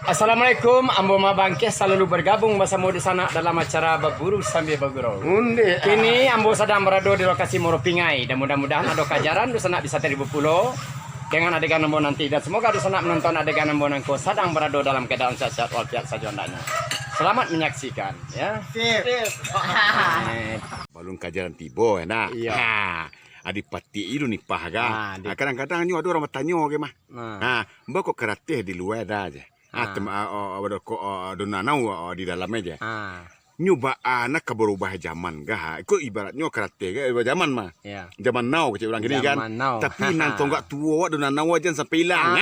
Assalamualaikum, Ambo Mabangkeh selalu bergabung bersama di sana dalam acara berburu sambil bergurau. Kini Ambo sedang berada di lokasi Moropingai dan mudah-mudahan ada kajaran di sana bisa terhibur pulau dengan adegan Ambo nanti dan semoga di sana menonton adegan Ambo nangko sedang berada dalam keadaan sehat walafiat saja hendaknya. Selamat menyaksikan ya. Sip. Balung kajaran tiba nak. Iya. Adipati itu nih pahaga. Kadang-kadang nyu ada orang bertanya ke mah. Mbak kok karate di luar dah aja. Ada kok donanau di dalam aja. Nyoba anak ke berubah zaman gah. Ikut ibaratnya karate ke zaman mah. Iya. Zaman now kecil orang gini kan. Now. Tapi nanti enggak tua donanau aja sampai hilang.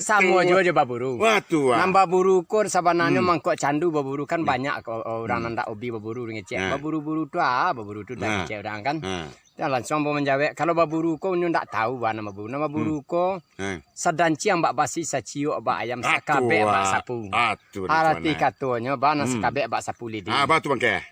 Sama aja baburu. Wah tua. Nambah buru kur sabananya mangkok candu baburu kan banyak orang nanda obi baburu ngecek. Baburu-buru tu baburu tu dah ngecek orang kan. Dan langsung mau menjawab kalau baburu ko nyu ndak tahu ba nama baburu. Nama baburu ko sadanci yang bak basi saciu bak ayam sakabe bak sapu. Arti katanya ba na sakabe bak sapu lidi. Batu bangke.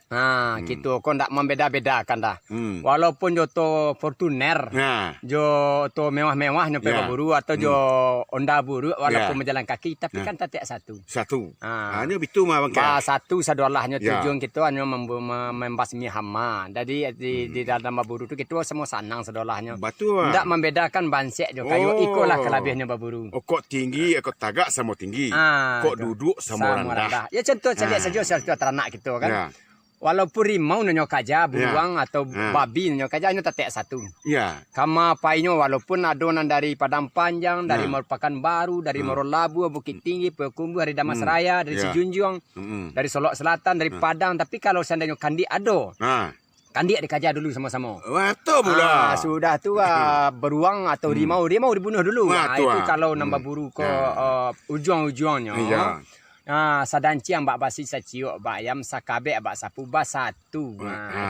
Gitu ko ndak membeda-bedakan dah. Walaupun jo to Fortuner. Jo to mewah-mewah nyope baburu atau jo Honda buru walaupun berjalan kaki tapi kan tak satu. Satu. Hanya bitu mah bangke. Satu sadolahnya tujuan kita hanya membasmi hama. Jadi di dalam baburu kita semua sanang sedolahnya. Betul. Tidak membedakan bansek jo kayu ikolah kelebihnya baburu. Kok tinggi, kok tagak sama tinggi. Kok duduk sama rendah. Ya contoh saya lihat saja serta teranak gitu kan. Walaupun rimau nyo kaja beruang atau babi nyo kaja nyo tetek satu. Ya. Kama painyo walaupun adonan dari Padang Panjang, dari Merupakan Baru, dari Morolabu, Bukit Tinggi, Payakumbuh, dari Damasraya, dari Sijunjung, dari Solok Selatan, dari Padang. Tapi kalau seandainya kandi ado. Kandi dikaja dulu sama-sama. Wah, tu pula. Sudah tu beruang atau rimau dibunuh dulu. Itu kalau nambah buru ke ujung-ujungnya. Sadanci yang bak basi saciu bak ayam sakabe bak sapu bak satu.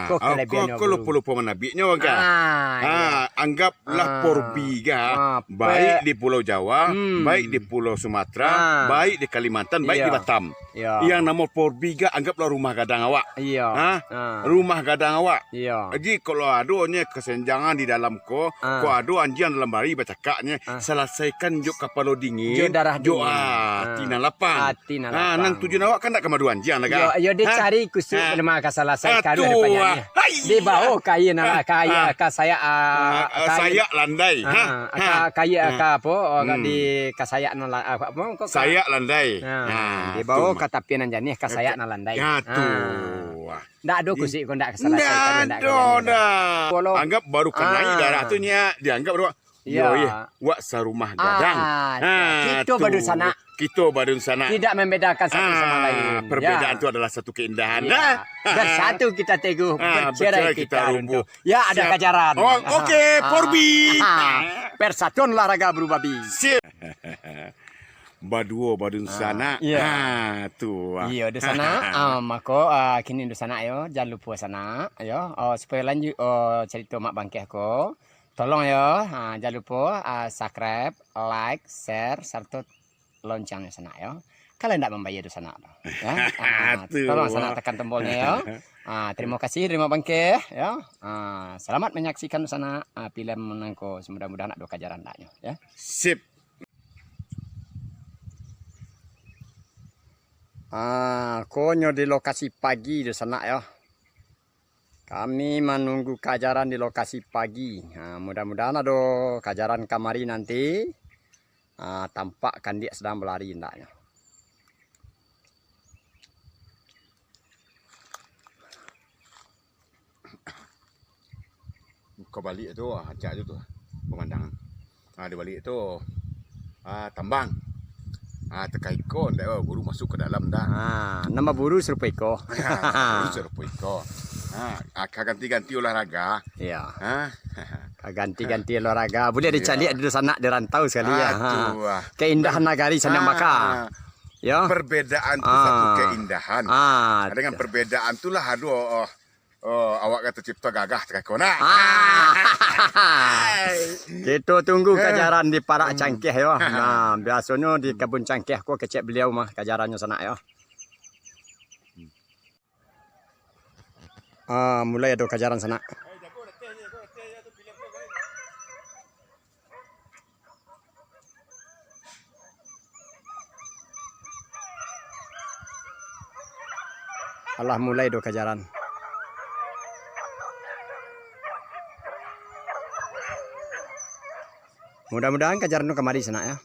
Kok kelebihannya. Kok lupa menabiknya kan? Anggaplah porbiga baik di Pulau Jawa, baik di Pulau Sumatera, baik di Kalimantan, baik di Batam. Yang nama porbiga anggaplah rumah gadang awak. Rumah gadang awak. Jadi kalau adanya kesenjangan di dalam ko ada anjian dalam bari bacakaknya selesaikan juk kapal dingin. Jo darah dingin. Tina lapang. Nang tujuan awak kan nak kemadu anjian lah. Yo dia cari kusuk nama kasalah saya kadu depannya. Di bawah kaya nama kaya saya saya landai. Kaya apa di kasaya nala apa saya landai. Di bawah kata pianan janih kasaya na landai. Ndak ada kusik kau ndak keselesaikan ndak ada. Anggap baru kenai darah tu nya dianggap baru wak sarumah gadang. Kita badun sana. Kita badun sana. Tidak membedakan satu sama lain. Perbedaan itu adalah satu keindahan. Bersatu kita teguh, bercerai kita runtuh. Ya ada kajaran. Okey, porbi. Persatuan olahraga berubah babi. Sip. Badua badun sana. Tu. Iya di sana. Maka kini di sana yo, jangan lupa sana yo. Supaya lanjut cerita mak bangkeh ko. Tolong ya, jangan lupa subscribe, like, share, serta loncengnya sana ya. Kalau tidak membayar di sana, ya. Tolong sana tekan tombolnya ya. Terima kasih, terima bangke ya. Selamat menyaksikan sana film menangko. Mudah-mudahan ada kajaran daknya ya. Sip. Konyo di lokasi pagi di sana ya. Kami menunggu kajaran di lokasi pagi. Mudah-mudahan ada kajaran kamari nanti. Tampak kan dia sedang berlari hendaknya. Buka balik itu acak itu pemandangan. Di balik itu tambang. Tekai iko ndak buru masuk ke dalam dah. Nama buru serupa iko. Buru serupa iko. Ganti-ganti olahraga. Iya. Ganti-ganti olahraga. Boleh dicari di sana di rantau sekali ya. Keindahan nagari Sandang Bakar. Ya. Perbedaan itu satu keindahan. Dengan perbedaan itulah aduh awak kata cipta gagah tekai kona. Kita tunggu kajaran di Parak Cangkeh ya. Biasanya di Kebun Cangkeh ko kecek beliau mah kajarannya sana ya. Mulai ada kajaran sana. Allah mulai do kejaran. Mudah-mudahan kejaran tu kemari sana ya.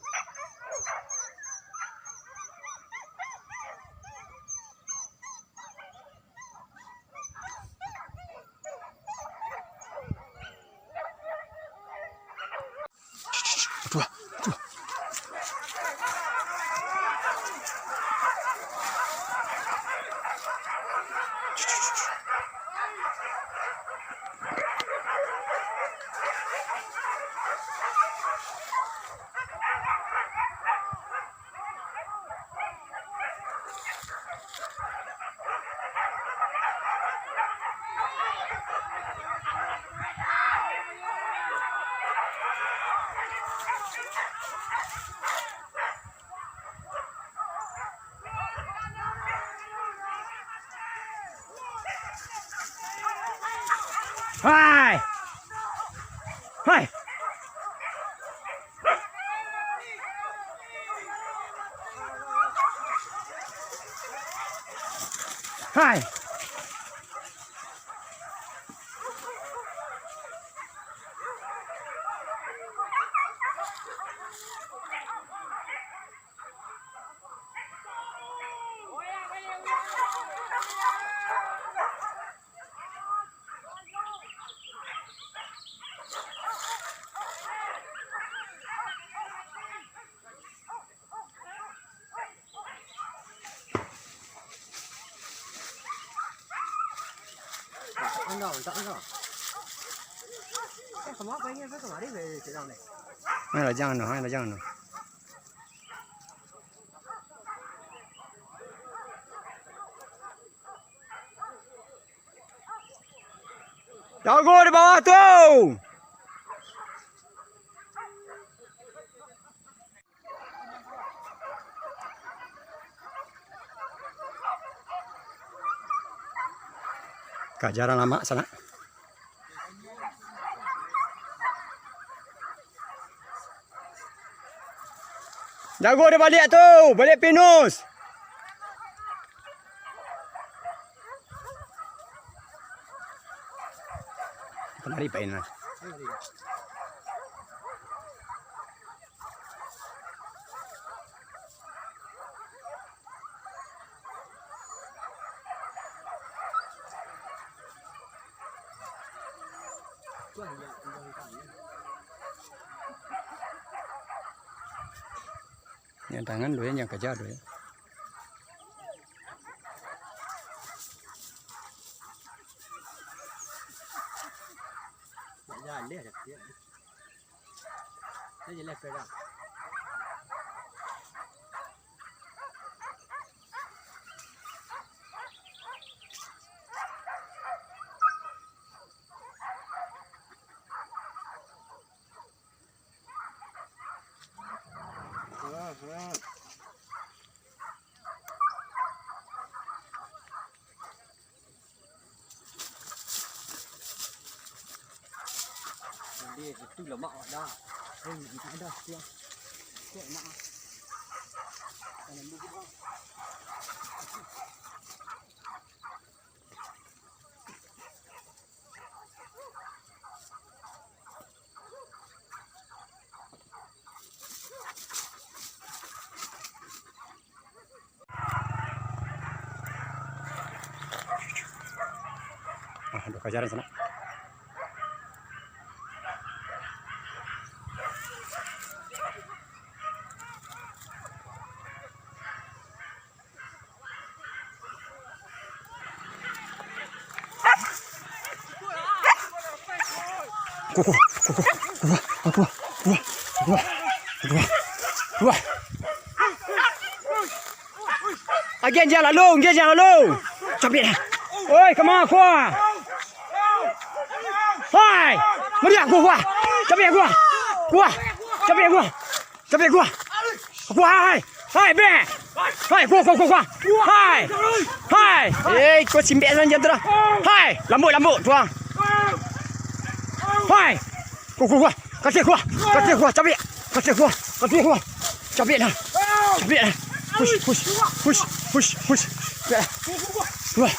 Hai. Hai. Hai. Ăn rồi, ăn rồi. Không có cái cái mà đi về cái này. Hay là jangan no, hay là jangan no. Jago di bawah tu. Kejaran lama sana. Jago dia balik tu, balik pinus. Kemari Pak Ina. Yang tangan dulu yang kejar dulu ya. Jalan dia dah. Dia jalan pera. Dia itu lemak dah. Ini tak ada dia. Dia nak. Dalam buku bang. Ada kejaran sana. Wah. Again jangan lalu. Capek dah. Oi, come on, kuah. Hai. Meriah kuah. Capek kuah. Capek kuah. Kuah, hai, be. Hai, kuah. Hai. Kau cimbek saja tu dah. Hai, lambut tuang. Hai. Kuah. Kasih kuah. Capek. Capek dah. Push. Wah.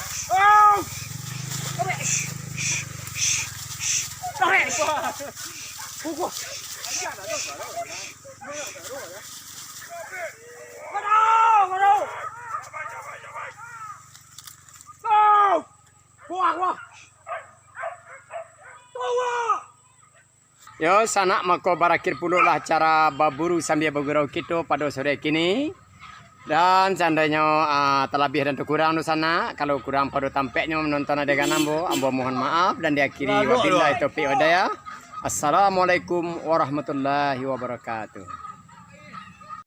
Yo, sanak mako berakhir puluh lah cara berburu sambil bergurau kita pada sore kini. Dan seandainya terlebih dan terkurang di sana, kalau kurang pada tampaknya menonton adegan ambo mohon maaf dan diakhiri wabillahi taufiq hidayah. Assalamualaikum warahmatullahi wabarakatuh.